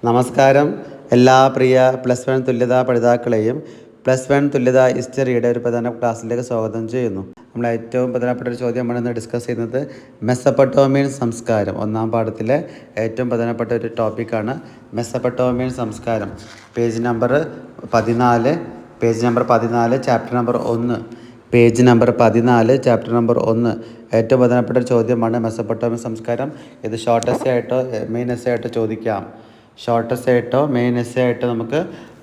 നമസ്കാരം. എല്ലാ പ്രിയ plus one തുല്യതാ പഠിതാക്കളെയും പ്ലസ് വൺ തുല്യതാ ഹിസ്റ്ററിയുടെ ഒരു പ്രധാന ക്ലാസ്സിലേക്ക് സ്വാഗതം ചെയ്യുന്നു. നമ്മൾ ഏറ്റവും പ്രധാനപ്പെട്ട ഒരു ചോദ്യമാണ് ഇന്ന് ഡിസ്കസ് ചെയ്യുന്നത്. മെസപ്പൊട്ടോമിയൻ സംസ്കാരം, ഒന്നാം പാഠത്തിലെ ഏറ്റവും പ്രധാനപ്പെട്ട ഒരു ടോപ്പിക്കാണ് മെസപ്പൊട്ടോമിയൻ സംസ്കാരം. Page number 14 chapter number 1. Page number 14 chapter number 1 ഏറ്റവും പ്രധാനപ്പെട്ട ഒരു ചോദ്യമാണ് മെസപ്പൊട്ടോമിയൻ സംസ്കാരം. ഇത് ഷോർട്ട് എസ്സേ ആയിട്ടോ മെയിൻ എസ്സേ ആയിട്ടോ ചോദിക്കാം. ഷോർട്ട് എസ്സേ ആയിട്ടോ മെയിൻ എസ്സേ ആയിട്ടോ നമുക്ക്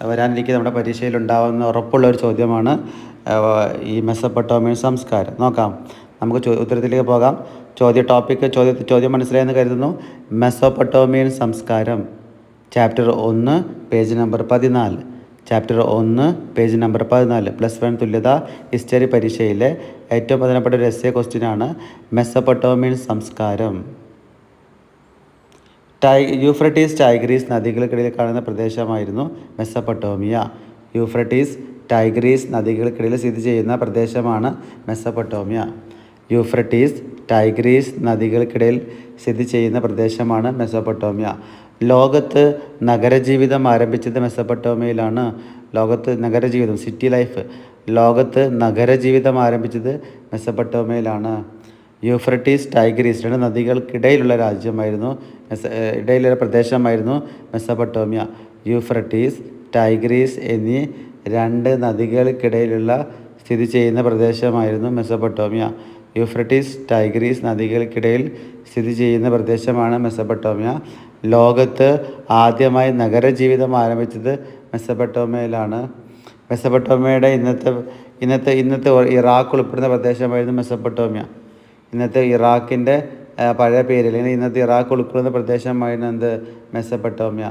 വരാനിരിക്കുന്ന നമ്മുടെ പരീക്ഷയിൽ ഉണ്ടാകുന്ന ഉറപ്പുള്ള ഒരു ചോദ്യമാണ് ഈ മെസപ്പൊട്ടോമിയൻ സംസ്കാരം. നോക്കാം, നമുക്ക് ഉത്തരത്തിലേക്ക് പോകാം. ചോദ്യം മനസ്സിലായെന്ന് കരുതുന്നു. മെസപ്പൊട്ടോമിയൻ സംസ്കാരം chapter 1 page number 14. Chapter 1 page number 14 plus one തുല്യത ഹിസ്റ്ററി പരീക്ഷയിലെ ഏറ്റവും പ്രധാനപ്പെട്ട ഒരു എസ്സേ ക്വസ്റ്റ്യനാണ് മെസപ്പൊട്ടോമിയൻ സംസ്കാരം. യൂഫ്രട്ടീസ് ടൈഗ്രീസ് നദികൾക്കിടയിൽ കാണുന്ന പ്രദേശമായിരുന്നു മെസപ്പൊട്ടോമിയ. യൂഫ്രട്ടീസ് ടൈഗ്രീസ് നദികൾക്കിടയിൽ സ്ഥിതി ചെയ്യുന്ന പ്രദേശമാണ് മെസപ്പൊട്ടോമിയ. യൂഫ്രട്ടീസ് ടൈഗ്രീസ് നദികൾക്കിടയിൽ സ്ഥിതി ചെയ്യുന്ന പ്രദേശമാണ് മെസപ്പൊട്ടോമിയ. ലോകത്ത് നഗരജീവിതം ആരംഭിച്ചത് മെസപ്പൊട്ടോമിയയിലാണ്. സിറ്റി ലൈഫ് ലോകത്ത് നഗരജീവിതം ആരംഭിച്ചത് മെസപ്പൊട്ടോമിയയിലാണ്. യൂഫ്രട്ടീസ് ടൈഗ്രീസ് രണ്ട് നദികൾക്കിടയിലുള്ള ഇടയിലുള്ള പ്രദേശമായിരുന്നു മെസപ്പൊട്ടോമിയ. യൂഫ്രട്ടീസ് ടൈഗ്രീസ് എന്നീ രണ്ട് നദികൾക്കിടയിലുള്ള സ്ഥിതി ചെയ്യുന്ന പ്രദേശമായിരുന്നു മെസപ്പൊട്ടോമിയ. യൂഫ്രട്ടീസ് ടൈഗ്രീസ് നദികൾക്കിടയിൽ സ്ഥിതി ചെയ്യുന്ന പ്രദേശമാണ് മെസപ്പൊട്ടോമിയ. ലോകത്ത് ആദ്യമായി നഗരജീവിതം ആരംഭിച്ചത് മെസപ്പൊട്ടോമിയയിലാണ്. മെസപ്പൊട്ടോമിയയുടെ ഇന്നത്തെ ഇറാഖ് ഉൾപ്പെടുന്ന പ്രദേശമായിരുന്നു മെസപ്പൊട്ടോമിയ. ഇന്നത്തെ ഇറാഖിൻ്റെ പഴയ പേര്, അല്ലെങ്കിൽ ഇന്നത്തെ ഇറാഖ് ഉൾക്കൊള്ളുന്ന പ്രദേശമായിരുന്നു മെസപ്പൊട്ടോമിയ.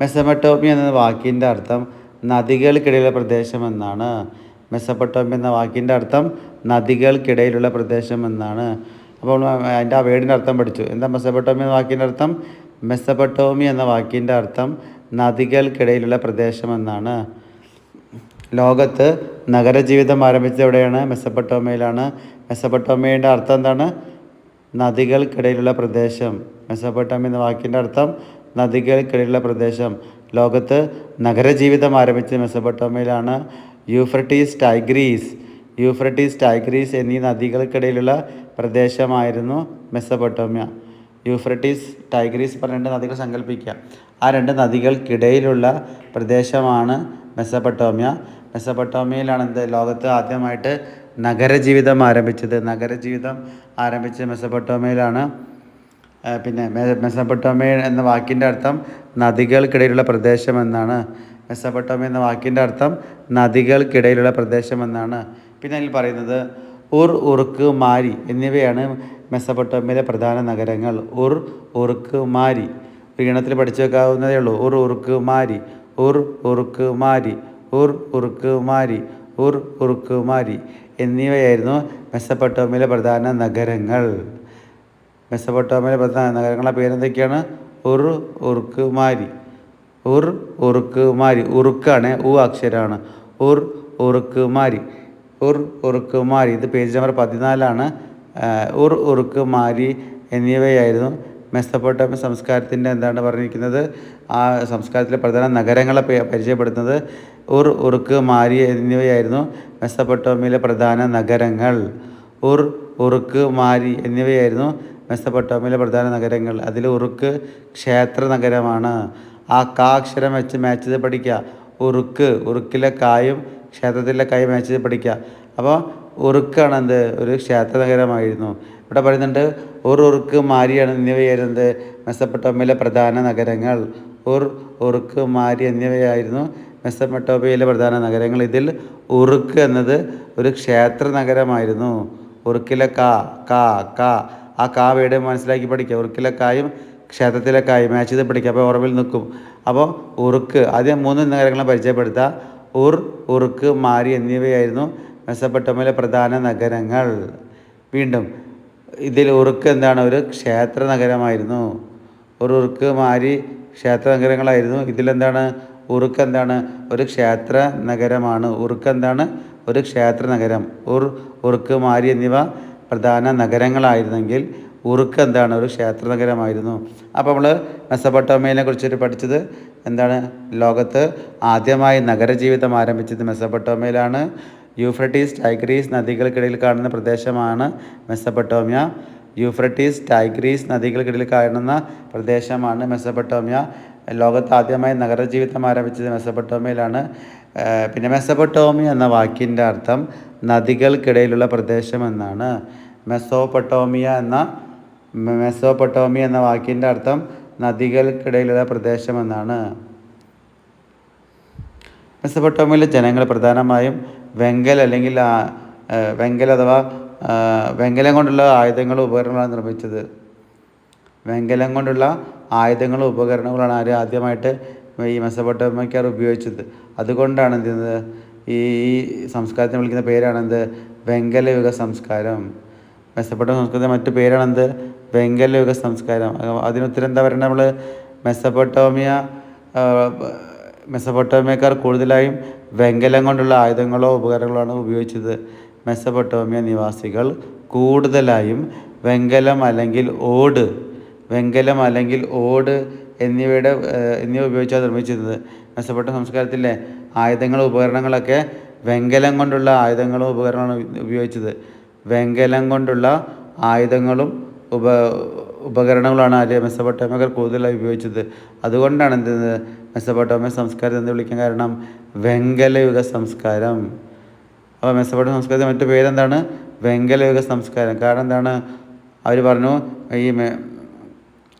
മെസപ്പൊട്ടോമിയ എന്ന വാക്കിൻ്റെ അർത്ഥം നദികൾക്കിടയിലുള്ള പ്രദേശം എന്നാണ്. മെസപ്പൊട്ടോമിയ എന്ന വാക്കിൻ്റെ അർത്ഥം നദികൾക്കിടയിലുള്ള പ്രദേശം എന്നാണ്. അപ്പോൾ അതിൻ്റെ ആ വേർഡിൻ്റെ അർത്ഥം പഠിച്ചു. എന്താ മെസപ്പൊട്ടോമിയ എന്ന വാക്കിൻ്റെ അർത്ഥം? മെസപ്പൊട്ടോമിയ എന്ന വാക്കിൻ്റെ അർത്ഥം നദികൾക്കിടയിലുള്ള പ്രദേശം എന്നാണ്. ലോകത്ത് നഗരജീവിതം ആരംഭിച്ചത് എവിടെയാണ്? മെസപ്പൊട്ടോമിയയിലാണ്. മെസപ്പൊട്ടോമിയയുടെ അർത്ഥം എന്താണ്? നദികൾക്കിടയിലുള്ള പ്രദേശം. മെസപ്പൊട്ടോമിയ എന്ന വാക്കിൻ്റെ അർത്ഥം നദികൾക്കിടയിലുള്ള പ്രദേശം. ലോകത്ത് നഗരജീവിതം ആരംഭിച്ചത് മെസപ്പൊട്ടോമിയയിലാണ്. യൂഫ്രട്ടീസ് ടൈഗ്രീസ് എന്നീ നദികൾക്കിടയിലുള്ള പ്രദേശമായിരുന്നു മെസപ്പൊട്ടോമിയ. യൂഫ്രട്ടീസ് ടൈഗ്രീസ് പറഞ്ഞ നദികൾ സങ്കല്പിക്കുക. ആ രണ്ട് നദികൾക്കിടയിലുള്ള പ്രദേശമാണ് മെസപ്പൊട്ടോമിയ. മെസപ്പൊട്ടോമിയയിലാണ് ലോകത്ത് ആദ്യമായിട്ട് നഗരജീവിതം ആരംഭിച്ചത് മെസപ്പൊട്ടോമിയയിലാണ്. പിന്നെ മെസപ്പൊട്ടോമിയ എന്ന വാക്കിൻ്റെ അർത്ഥം നദികൾക്കിടയിലുള്ള പ്രദേശം എന്നാണ്. മെസപ്പൊട്ടോമിയ എന്ന വാക്കിൻ്റെ അർത്ഥം നദികൾക്കിടയിലുള്ള പ്രദേശം എന്നാണ്. പിന്നെ അതിൽ പറയുന്നത് ഉർക്ക് മാരി എന്നിവയാണ് മെസപ്പൊട്ടോമിയയിലെ പ്രധാന നഗരങ്ങൾ. ഉർക്ക് മാരി ഈണത്തിൽ പഠിച്ചു വെക്കാവുന്നതേ ഉള്ളൂ. ഉർക്ക് മാരി എന്നിവയായിരുന്നു മെസപ്പൊട്ടോമിയയിലെ പ്രധാന നഗരങ്ങൾ. മെസപ്പൊട്ടോമിയയിലെ പ്രധാന നഗരങ്ങളുടെ പേരെന്തൊക്കെയാണ്? ഉർക്ക് മാരി. ഉറുക്കാണ്, അക്ഷരമാണ്. ഉർക്ക് മാരി ഇത് പേജ് നമ്പർ 14. ഉർക്ക് മാരി എന്നിവയായിരുന്നു മെസപ്പൊട്ടോമിയ സംസ്കാരത്തിൻ്റെ എന്താണ് പറഞ്ഞിരിക്കുന്നത്? ആ സംസ്കാരത്തിലെ പ്രധാന നഗരങ്ങളെ പരിചയപ്പെടുത്തുന്നത്. ഉർക്ക് മാരി എന്നിവയായിരുന്നു മെസപ്പൊട്ടോമിയയിലെ പ്രധാന നഗരങ്ങൾ. ഉർക്ക് മാരി എന്നിവയായിരുന്നു മെസപ്പൊട്ടോമിയയിലെ പ്രധാന നഗരങ്ങൾ. അതിൽ ഉറുക്ക് ക്ഷേത്ര നഗരമാണ്. ആ അക്ഷരം വെച്ച് മാച്ച് ചെയ്ത് പഠിക്കുക. ഉറുക്കിലെ കായും ക്ഷേത്രത്തിലെ കായും മാച്ച് ചെയ്ത് പഠിക്കുക. അപ്പോൾ ഉറുക്കാണ് ഒരു ക്ഷേത്ര നഗരമായിരുന്നു. ഇവിടെ പറയുന്നുണ്ട് ഉർക്ക് മാരിയാണ് എന്നിവയായിരുന്നത് മെസപ്പൊട്ടോമിയയിലെ പ്രധാന നഗരങ്ങൾ. ഉർക്ക് മാരി എന്നിവയായിരുന്നു മെസപ്പൊട്ടോമിയയിലെ പ്രധാന നഗരങ്ങൾ. ഇതിൽ ഉറുക്ക് എന്നത് ഒരു ക്ഷേത്ര നഗരമായിരുന്നു. ഉറുക്കിലെ ആ വേട് മനസ്സിലാക്കി പഠിക്കുക. ഉറുക്കിലെ കായും ക്ഷേത്രത്തിലെ കായും മാച്ച് ചെയ്ത് പഠിക്കുക. അപ്പോൾ ഓർമ്മയിൽ നിൽക്കും. അപ്പോൾ ഉറുക്ക് ആദ്യം 3 നഗരങ്ങളെ പരിചയപ്പെടുത്തുക. ഉർക്ക് മാരി എന്നിവയായിരുന്നു മെസപ്പൊട്ടോമിയയിലെ പ്രധാന നഗരങ്ങൾ. വീണ്ടും ഇതിൽ ഉറുക്ക് എന്താണ്? ഒരു ക്ഷേത്ര നഗരമായിരുന്നു. ഉർക്ക് മാരി ക്ഷേത്ര നഗരങ്ങളായിരുന്നു. ഇതിലെന്താണ്? ഉറുക്ക് എന്താണ്? ഒരു ക്ഷേത്ര നഗരമാണ്. ഒരു ക്ഷേത്ര നഗരം. ഉർക്ക് മാരി എന്നിവ പ്രധാന നഗരങ്ങളായിരുന്നെങ്കിൽ ഉറുക്ക് എന്താണ് ഒരു ക്ഷേത്ര നഗരമായിരുന്നു. അപ്പോൾ നമ്മൾ മെസ്സപ്പൊട്ടോമിയനെ കുറിച്ചിട്ട് പഠിച്ചത് എന്താണ്? ലോകത്ത് ആദ്യമായി നഗരജീവിതം ആരംഭിച്ചത് മെസ്സപ്പൊട്ടോമിയയിലാണ്. യൂഫ്രട്ടീസ് ടൈഗ്രീസ് നദികൾക്കിടയിൽ കാണുന്ന പ്രദേശമാണ് മെസ്സപ്പൊട്ടോമിയ. യൂഫ്രട്ടീസ് ടൈഗ്രീസ് നദികൾക്കിടയിൽ കാണുന്ന പ്രദേശമാണ് മെസ്സപ്പൊട്ടോമിയ. ലോകത്ത് ആദ്യമായി നഗരജീവിതം ആരംഭിച്ചത് മെസ്സപ്പൊട്ടോമിയയിലാണ്. പിന്നെ മെസ്സപ്പൊട്ടോമിയ എന്ന വാക്കിൻ്റെ അർത്ഥം നദികൾക്കിടയിലുള്ള പ്രദേശം എന്നാണ്. മെസ്സോപ്പൊട്ടോമിയ എന്ന വാക്കിൻ്റെ അർത്ഥം നദികൾക്കിടയിലുള്ള പ്രദേശം എന്നാണ്. മെസ്സപ്പൊട്ടോമിയയിലെ ജനങ്ങൾ പ്രധാനമായും വെങ്കലം കൊണ്ടുള്ള ആയുധങ്ങളും ഉപകരണങ്ങളാണ് നിർമ്മിച്ചത്. വെങ്കലം കൊണ്ടുള്ള ആയുധങ്ങളും ഉപകരണങ്ങളാണ് ആദ്യമായിട്ട് ഈ മെസ്സപ്പൊട്ടോമിയക്കാർ ഉപയോഗിച്ചത്. അതുകൊണ്ടാണ് എന്ത് ചെയ്യുന്നത്, ഈ സംസ്കാരത്തിന് വിളിക്കുന്ന പേരാണെന്ത്? വെങ്കലയുഗ സംസ്കാരം. മെസ്സപ്പൊട്ടോമിയ സംസ്കാരത്തിൻ്റെ മറ്റു പേരാണെന്ത്? വെങ്കലയുഗ സംസ്കാരം. അതിനുത്തരം എന്താ പറയുന്നത്? നമ്മൾ മെസ്സപ്പൊട്ടോമിയക്കാർ കൂടുതലായും വെങ്കലം കൊണ്ടുള്ള ആയുധങ്ങളോ ഉപകരണങ്ങളാണ് ഉപയോഗിച്ചത്. മെസ്സപ്പൊട്ടോമിയ നിവാസികൾ കൂടുതലായും വെങ്കലം അല്ലെങ്കിൽ ഓട് എന്നിവ ഉപയോഗിച്ചാണ് നിർമ്മിച്ചിരുന്നത്. മെസ്സപ്പൊട്ടോമിയ സംസ്കാരത്തിലെ ആയുധങ്ങളും ഉപകരണങ്ങളൊക്കെ വെങ്കലം കൊണ്ടുള്ള ആയുധങ്ങളും ഉപകരണങ്ങളും ഉപയോഗിച്ചത്. വെങ്കലം കൊണ്ടുള്ള ആയുധങ്ങളും ഉപകരണങ്ങളാണ് മെസ്സപ്പൊട്ടോമിയക്കാർ കൂടുതലായി ഉപയോഗിച്ചത്. അതുകൊണ്ടാണ് മെസ്സപ്പൊട്ടോമിയ സംസ്കാരം എന്ന് വിളിക്കാൻ കാരണം വെങ്കലയുഗ സംസ്കാരം. അപ്പോൾ മെസ്സപ്പൊട്ടോമിയ സംസ്കാരത്തിൻ്റെ മറ്റു പേരെന്താണ്? വെങ്കലയുഗ സംസ്കാരം. കാരണം എന്താണ്? അവർ പറഞ്ഞു ഈ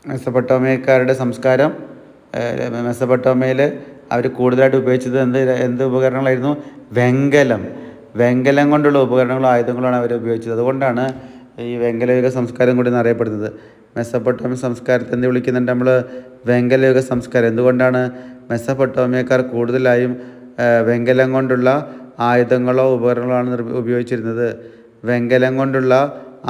മെസ്സപ്പൊട്ടോമിയക്കാരുടെ സംസ്കാരം മെസ്സപ്പൊട്ടോമിയയിൽ അവർ കൂടുതലായിട്ട് ഉപയോഗിച്ചത് എന്ത് ഉപകരണങ്ങളായിരുന്നു? വെങ്കലം കൊണ്ടുള്ള ഉപകരണങ്ങളും ആയുധങ്ങളാണ് അവർ ഉപയോഗിച്ചത്. അതുകൊണ്ടാണ് ഈ വെങ്കലയുഗ സംസ്കാരം കൂടി എന്നറിയപ്പെടുന്നത്. മെസ്സപ്പൊട്ടോമിയ സംസ്കാരത്തെ എന്ത് വിളിക്കുന്നുണ്ട് നമ്മൾ? വെങ്കലയുഗ സംസ്കാരം. എന്തുകൊണ്ടാണ്? മെസ്സപ്പൊട്ടോമിയക്കാർ കൂടുതലായും വെങ്കലം കൊണ്ടുള്ള ആയുധങ്ങളോ ഉപകരണങ്ങളാണ് ഉപയോഗിച്ചിരുന്നത്. വെങ്കലം കൊണ്ടുള്ള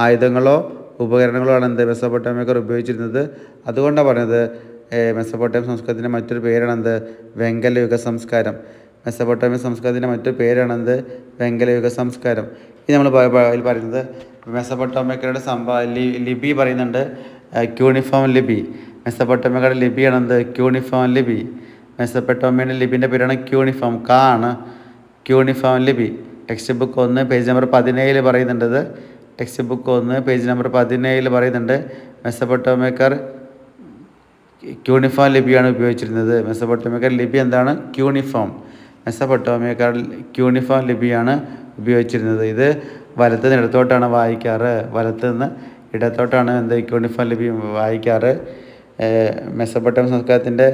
ആയുധങ്ങളോ ഉപകരണങ്ങളാണ് മെസ്സപ്പൊട്ടോമിയക്കാർ ഉപയോഗിച്ചിരുന്നത്. അതുകൊണ്ടാണ് പറഞ്ഞത് മെസ്സപ്പൊട്ടോമിയ സംസ്കാരത്തിൻ്റെ മറ്റൊരു പേരാണെന്ത്? വെങ്കലയുഗ സംസ്കാരം. മെസ്സപ്പൊട്ടോമിയ സംസ്കാരത്തിൻ്റെ മറ്റൊരു പേരാണെന്ത്? വെങ്കലയുഗ സംസ്കാരം. ഇത് നമ്മൾ പറയുന്നത് മെസ്സപ്പൊട്ടോമിയക്കാരുടെ ലിപി പറയുന്നുണ്ട്, ക്യൂണിഫോം ലിപി. മെസ്സപ്പൊട്ടോമിയക്കാരുടെ ലിപിയാണെന്ത്? ക്യൂണിഫോം ലിപി. മെസ്സപ്പൊട്ടോമിയയുടെ ലിപിൻ്റെ പേരാണ് ക്യൂണിഫോം. ആണ് ക്യൂണിഫോം ലിപി. ടെക്സ്റ്റ് ബുക്ക് 1 പേജ് നമ്പർ 17 പറയുന്നുണ്ട്. ടെക്സ്റ്റ് ബുക്ക് 1 പേജ് നമ്പർ 17 പറയുന്നുണ്ട് മെസ്സപ്പൊട്ടോമിയക്കാർ ക്യൂണിഫോം ലിപിയാണ് ഉപയോഗിച്ചിരുന്നത്. മെസ്സപ്പൊട്ടോമിയക്കാരുടെ ലിപി എന്താണ്? ക്യൂണിഫോം. മെസ്സപ്പൊട്ടോമിയക്കാർ ക്യൂണിഫോം ലിപിയാണ് ഉപയോഗിച്ചിരുന്നത്. ഇത് വലത്ത് നിന്ന് ഇടത്തോട്ടാണ് വായിക്കാറ്. വലത്ത് നിന്ന് ഇടത്തോട്ടാണ് ക്യൂണിഫോം ലിപി വായിക്കാറ്. മെസ്സപ്പൊട്ടോമിയ സംസ്കാരത്തിൻ്റെ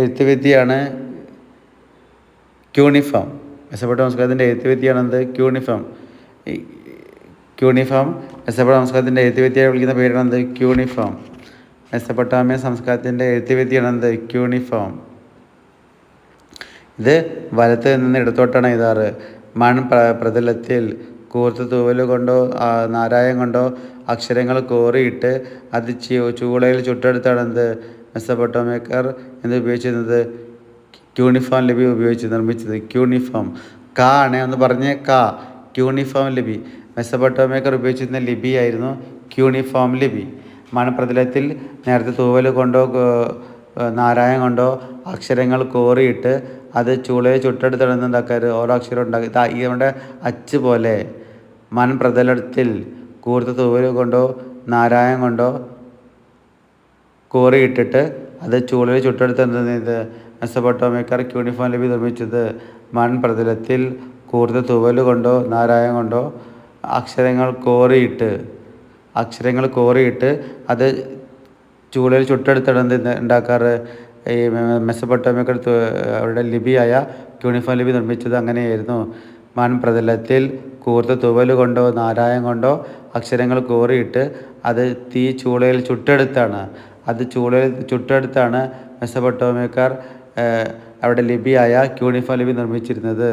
എഴുത്തുവിദ്യയാണ് ക്യൂണിഫോം. മെസ്സപ്പൊട്ടോമിയ സംസ്കാരത്തിൻ്റെ എഴുത്തുവിദ്യയാണ് ക്യൂണിഫോം. മെസ്സപ്പൊട്ടോമിയ സംസ്കാരത്തിൻ്റെ എഴുത്തുവിദ്യയെ വിളിക്കുന്ന പേരാണ് ക്യൂണിഫോം. മെസ്സപ്പൊട്ടോമിയ സംസ്കാരത്തിൻ്റെ എഴുത്തുവിദ്യയാണ് ക്യൂണിഫോം. ഇത് വലത്ത് നിന്ന് ഇടത്തോട്ടാണ് എഴുതാറ്. പ്രതലത്തിൽ കൂർത്ത തൂവൽ കൊണ്ടോ നാരായം കൊണ്ടോ അക്ഷരങ്ങൾ കോറിയിട്ട് അത് ചൂളയിൽ ചുട്ടെടുത്താണ് മെസ്സപ്പൊട്ടോമിയക്കാർ ഉപയോഗിച്ചിരുന്നത്? ക്യൂണിഫോം ലിപി ഉപയോഗിച്ച് നിർമ്മിച്ചത്. ക്യൂണിഫോം. ആണ് ഒന്ന് പറഞ്ഞ് ക്യൂണിഫോം ലിപി. മെസ്സപ്പൊട്ടോമിയക്കാർ ഉപയോഗിച്ചിരുന്ന ലിപിയായിരുന്നു ക്യൂണിഫോം ലിപി. മൺപ്രതലത്തിൽ നേരത്തെ തൂവൽ കൊണ്ടോ നാരായം കൊണ്ടോ അക്ഷരങ്ങൾ കോറിയിട്ട് അത് ചൂളയിൽ ചുട്ടെടുത്താണ് ഉണ്ടാക്കാറ്. ഓരോ അക്ഷരം ഉണ്ടാക്കി നമ്മുടെ അച്ച് പോലെ മൺപ്രതലത്തിൽ കൂർത്ത തൂവൽ കൊണ്ടോ നാരായം കൊണ്ടോ കോറിയിട്ടിട്ട് അത് ചൂളയിൽ ചുട്ടെടുത്ത് മെസ്സപ്പൊട്ടോമിയക്കാർ ക്യൂണിഫോം ലിപി നിർമ്മിച്ചത്. മൺപ്രതലത്തിൽ കൂർത്ത തൂവൽ കൊണ്ടോ നാരായം കൊണ്ടോ അക്ഷരങ്ങൾ കോറിയിട്ട് അത് ചൂളയിൽ ചുട്ടെടുത്താണ് ഉണ്ടാക്കാറ്. ഈ മെസ്സപ്പൊട്ടോമിയക്കാർ അവരുടെ ലിപിയായ ക്യൂണിഫോം ലിപി നിർമ്മിച്ചത് അങ്ങനെയായിരുന്നു. മൺപ്രതലത്തിൽ കൂർത്ത തൂവൽ കൊണ്ടോ നാരായം കൊണ്ടോ അക്ഷരങ്ങൾ കോറിയിട്ട് അത് ചൂളയിൽ ചുട്ടെടുത്താണ് മെസ്സപ്പൊട്ടോമിയക്കാർ അവരുടെ ലിപിയായ ക്യൂണിഫോം ലിപി നിർമ്മിച്ചിരുന്നത്.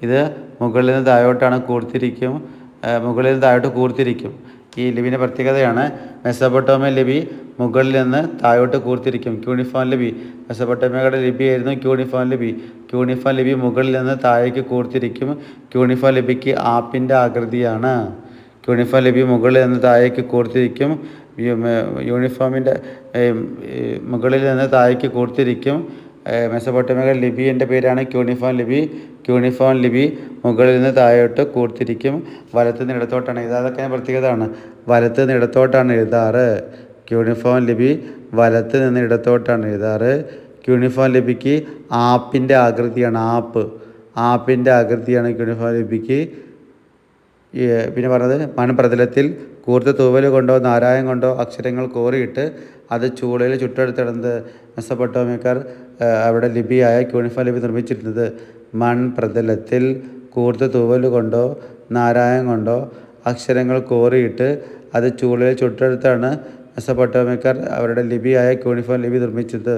ഇത് മുകളിൽ നിന്ന് താഴോട്ട് കൂർത്തിരിക്കും. ഈ ലിപിൻ്റെ പ്രത്യേകതയാണ് മെസ്സപ്പൊട്ടോമിയ ലിപി മുകളിൽ നിന്ന് താഴോട്ട് കൂർത്തിരിക്കും. ക്യൂണിഫോം ലിപി മെസ്സപ്പൊട്ടോമിയയുടെ ലിപിയായിരുന്നു ക്യൂണിഫോം ലിപി മുകളിൽ നിന്ന് താഴേക്ക് കൂർത്തിരിക്കും. ക്യൂണിഫോം ലിപിക്ക് ആപ്പിൻ്റെ ആകൃതിയാണ്. ക്യൂണിഫോം ലിപി മുകളിൽ നിന്ന് താഴേക്ക് കൂർത്തിരിക്കും. യൂണിഫോമിൻ്റെ മുകളിൽ നിന്ന് താഴേക്ക് കൂർത്തിരിക്കും. മെസൊപ്പൊട്ടേമിയ ലിപിൻ്റെ പേരാണ് ക്യൂണിഫോം ലിപി. ക്യൂണിഫോം ലിപി മുകളിൽ നിന്ന് താഴോട്ട് കൂർത്തിരിക്കും. വലത്ത് നിന്ന് ഇടത്തോട്ടാണ് എഴുതുക. അതൊക്കെ പ്രത്യേകതയാണ്. വലത്ത് നിന്ന് ഇടത്തോട്ടാണ് എഴുതാറ്. ക്യൂണിഫോം ലിപി വലത്ത് നിന്ന് ഇടത്തോട്ടാണ് എഴുതാറ്. ക്യൂണിഫോം ലിപിക്ക് ആപ്പിൻ്റെ ആകൃതിയാണ്. ആപ്പിൻ്റെ ആകൃതിയാണ് ക്യൂണിഫോം ലിപിക്ക്. പിന്നെ പറഞ്ഞത് മൺപ്രതലത്തിൽ കൂർത്ത തൂവൽ കൊണ്ടോ നാരായം കൊണ്ടോ അക്ഷരങ്ങൾ കോറിയിട്ട് അത് ചൂളയിൽ ചുട്ടെടുത്തിടുന്നത് മെസൊപ്പൊട്ടേമിയക്കാർ അവിടെ ലിപിയായ ക്യൂണിഫോം ലിപി നിർമ്മിച്ചിരുന്നത്. മൺപ്രതലത്തിൽ കൂർത്ത തൂവൽ കൊണ്ടോ നാരായം കൊണ്ടോ അക്ഷരങ്ങൾ കോറിയിട്ട് അത് ചൂളയിൽ ചുട്ടെടുത്താണ് മെസൊപ്പൊട്ടേമിയക്കാർ അവരുടെ ലിപിയായ ക്യൂണിഫോം ലിപി നിർമ്മിച്ചത്.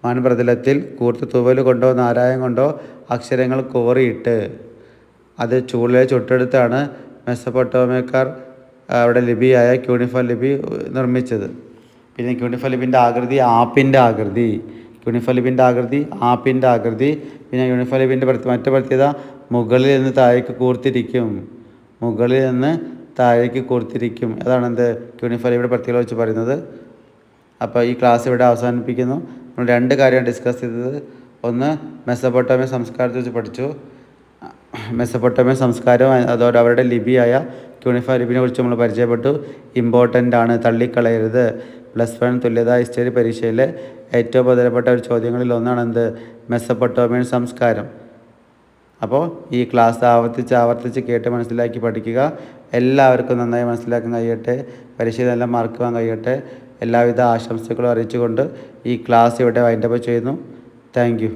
മൺപ്രതലത്തിൽ കൂർത്ത തൂവൽ കൊണ്ടോ നാരായം കൊണ്ടോ അക്ഷരങ്ങൾ കോറിയിട്ട് അത് ചൂളയിൽ ചുട്ടെടുത്താണ് മെസൊപ്പൊട്ടേമിയക്കാർ അവിടെ ലിപിയായ ക്യൂണിഫോം ലിപി നിർമ്മിച്ചത്. പിന്നെ ക്യൂണിഫോം ലിപിൻ്റെ ആകൃതി ആപ്പിൻ്റെ ആകൃതി. ക്യൂണിഫോം ലിപിൻ്റെ ആകൃതി ആപ്പിൻ്റെ ആകൃതി. പിന്നെ യൂണിഫോം ലിപിൻ്റെ മറ്റു പ്രത്യേകത മുകളിൽ നിന്ന് താഴേക്ക് കൂർത്തിരിക്കും. മുകളിൽ നിന്ന് താഴേക്ക് കൂർത്തിരിക്കും. അതാണ് എന്ത് ക്യൂണിഫോം ലിപിയുടെ പ്രത്യേകത വെച്ച് പറയുന്നത്. അപ്പോൾ ഈ ക്ലാസ് ഇവിടെ അവസാനിപ്പിക്കുന്നു. നമ്മൾ 2 കാര്യമാണ് ഡിസ്കസ് ചെയ്തത്. ഒന്ന് മെസൊപ്പൊട്ടേമിയ സംസ്കാരത്തെ വെച്ച് പഠിച്ചു. മെസൊപ്പൊട്ടേമിയ സംസ്കാരവും അതോടെ അവരുടെ ലിപിയായ ക്യൂണിഫോം ലിപിനെ കുറിച്ച് നമ്മൾ പരിചയപ്പെട്ടു. ഇമ്പോർട്ടൻ്റ് ആണ്, തള്ളിക്കളയരുത്. +1 തുല്യതാ ഹിസ്റ്ററി പരീക്ഷയിലെ ഏറ്റവും പ്രധാനപ്പെട്ട ഒരു ചോദ്യങ്ങളിൽ ഒന്നാണ് എന്ത് മെസൊപ്പൊട്ടേമിയൻ സംസ്കാരം. അപ്പോൾ ഈ ക്ലാസ് ആവർത്തിച്ച് കേട്ട് മനസ്സിലാക്കി പഠിക്കുക. എല്ലാവർക്കും നന്നായി മനസ്സിലാക്കാൻ കഴിയട്ടെ. പരീക്ഷയിൽ നല്ല മാർക്ക് വാങ്ങാൻ കഴിയട്ടെ. എല്ലാവിധ ആശംസകളും അറിയിച്ചുകൊണ്ട് ഈ ക്ലാസ് ഇവിടെ വൈൻഡപ്പ് ചെയ്യുന്നു. Thank you.